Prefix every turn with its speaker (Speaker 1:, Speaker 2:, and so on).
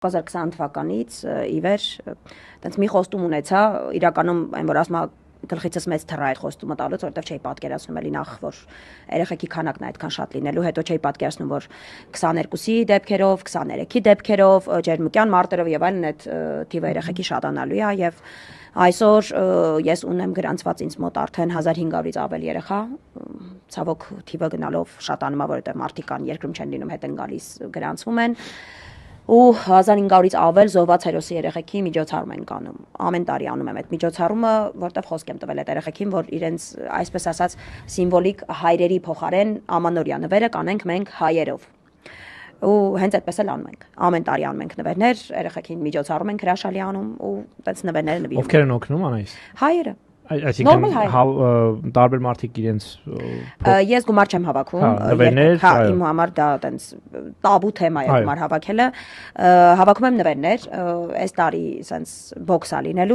Speaker 1: 2020 թվականից ի վեր տենց մի խոստում ունեցա, իրականում այն որ ասում գլխիցս մեծ թռա այդ խոստումը տալուց, որովհետև չէի պատկերացնում էլի նախ որ երեխեքի քանակն այդքան շատ լինելու, հետո չէի պատկերացնում որ 22-ի դեպքերով, 23-ի դեպքերով, ջերմուկյան մարտերով եւ այլն այդ թիվը երեխեքի շատանալու է եւ այսօր ես ունեմ գրանցված ինձ մոտ արդեն 1500-ից ավել երեխա, ցավոք թիվը գնալով շատանում է, որովհետև մարդիկ կան երկրում չեն լինում, հետ են գալիս գրանցվում են ու 1500-ից ավել զոհված հերոսի երեխեքի միջոցառում են կանում։ Ամեն տարի անում եմ այդ միջոցառումը, որտեղ խոսք եմ տվել այդ երեխեքին, որ իրենց այսպես ասած սիմվոլիկ հայրերի փոխարեն ամանորյա նվերը կանենք մենք հայերով։ Ու հենց այդպես էլ անում ենք։ Ամեն տարի անում ենք նվերներ, երեխեքին միջոցառում ենք հրաշալի անում ու այդպես նվերները նվիրում։
Speaker 2: Ովքեր են օգնում անայս։
Speaker 1: Հայերը։
Speaker 2: Այսինքն տարբեր մարդիկ իրենց
Speaker 1: ես գումար չեմ հավաքում, իմ համար դա տենց տաբու թեմա է գումար հավաքելը, հավաքում եմ նվերներ, այս տարի սենց բոքսա լինելու,